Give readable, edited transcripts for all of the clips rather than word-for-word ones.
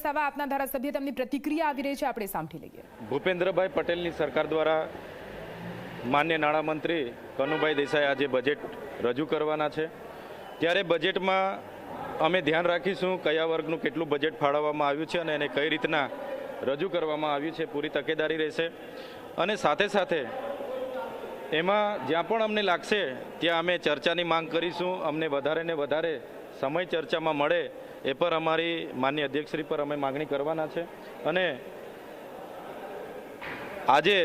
વસાવા આપના ધારાસભ્ય તેમની પ્રતિક્રિયા આવી રહી છે, આપણે સાંભળી લઈએ. ભૂપેન્દ્રભાઈ પટેલની સરકાર દ્વારા માન્ય નાણામંત્રી કનુભાઈ દેસાઈ આજે બજેટ રજૂ કરવાના છે. ત્યારે બજેટમાં અમે ધ્યાન રાખીશું કયા વર્ગનું કેટલું બજેટ ફાળવવામાં આવ્યું છે અને એને કઈ રીતના રજૂ કરવામાં આવ્યું છે, પૂરી તકેદારી રહેશે. અને સાથે સાથે એમાં જ્યાં પણ અમને લાગશે ત્યાં અમે ચર્ચાની માંગ કરીશું. અમને વધારે ને વધારે સમય ચર્ચામાં મળે એ પર અમારી માન્ય અધ્યક્ષશ્રી પર અમે માગણી કરવાના છે. અને આજે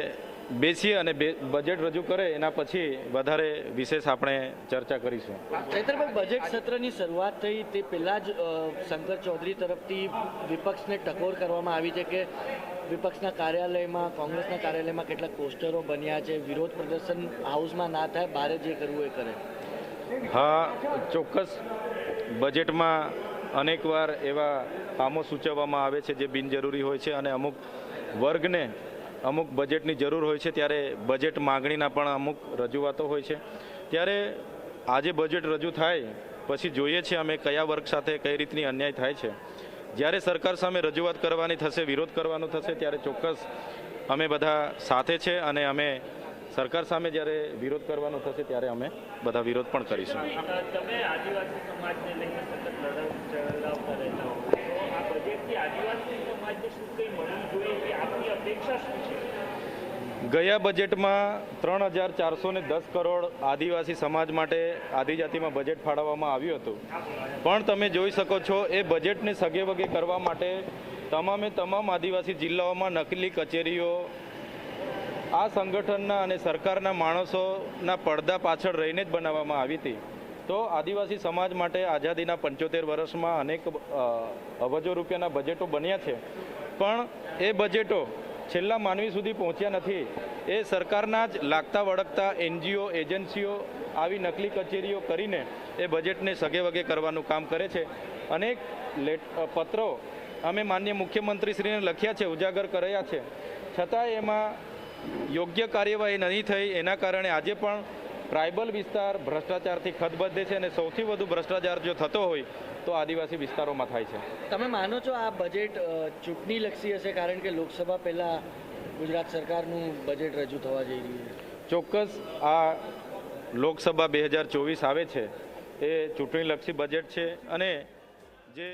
બેસીએ અને બજેટ રજૂ કરે એના પછી વધારે વિશેષ આપણે ચર્ચા કરીશું. ચૈતરભાઈ, બજેટ સત્રની શરૂઆત થઈ તે પહેલાં જ શંકર ચૌધરી તરફથી વિપક્ષને ટકોર કરવામાં આવી છે કે વિપક્ષના કાર્યાલયમાં, કોંગ્રેસના કાર્યાલયમાં કેટલાક પોસ્ટરો બન્યા છે, વિરોધ પ્રદર્શન હાઉસમાં ના થાય, બહાર જે કરવું એ કરે. હા, ચોક્કસ બજેટમાં અનેકવાર એવા કામો સૂચવવામાં આવે છે જે બિનજરૂરી હોય છે અને અમુક વર્ગને અમુક બજેટની જરૂર હોય છે ત્યારે બજેટ માગણીના પણ અમુક રજૂઆતો હોય છે. ત્યારે આજે બજેટ રજૂ થાય પછી જોઈએ છીએ અમે કયા વર્ગ સાથે કઈ રીતની અન્યાય થાય છે. જ્યારે સરકાર સામે રજૂઆત કરવાની થશે, વિરોધ કરવાનો થશે, ત્યારે ચોક્કસ અમે બધા સાથે છે અને અમે સરકાર સામે જ્યારે વિરોધ કરવાનો થશે ત્યારે અમે બધા વિરોધ પણ કરીશું. તમે આદિવાસી સમાજને લઈને સતત લડત ચલાવતા રહેતા હો, તો આ બજેટથી આદિવાસી સમાજને શું કંઈ મળવું જોઈએ એ આપની અપેક્ષા શું છે? ગયા બજેટમાં 3,410 કરોડ આદિવાસી સમાજ માટે આદિજાતિમાં બજેટ ફાળવવામાં આવ્યું હતું. પણ તમે જોઈ શકો છો એ બજેટને સગે વગે કરવા માટે તમામે તમામ આદિવાસી જિલ્લાઓમાં નકલી કચેરીઓ આ સંગઠનના અને સરકારના માણસોના પડદા પાછળ રહીને જ બનાવવામાં આવી હતી. તો આદિવાસી સમાજ માટે આઝાદીના 75 વર્ષમાં અનેક અબજો રૂપિયાના બજેટો બન્યા છે, પણ એ બજેટો છેલ્લા માનવી સુધી પહોંચ્યા નથી. એ સરકારના જ લાગતા વળગતા એનજીઓ, એજન્સીઓ આવી નકલી કચેરીઓ કરીને એ બજેટને સગે વગે કરવાનું કામ કરે છે. અનેક પત્રો અમે માનનીય મુખ્યમંત્રીશ્રીને લખ્યા છે, ઉજાગર કર્યા છે, છતાં એમાં યોગ્ય કાર્યવાહી નહીં થઈ. એના કારણે આજે પણ ટ્રાઇબલ વિસ્તાર ભ્રષ્ટાચારથી ખદબદે છે અને સૌથી વધુ ભ્રષ્ટાચાર જો થતો હોય તો આદિવાસી વિસ્તારોમાં થાય છે. તમે માનો છો આ બજેટ ચૂંટણીલક્ષી હશે, કારણ કે લોકસભા પહેલાં ગુજરાત સરકારનું બજેટ રજૂ થવા જઈ રહ્યું છે? ચોક્કસ આ લોકસભા 2024 આવે છે એ ચૂંટણીલક્ષી બજેટ છે અને જે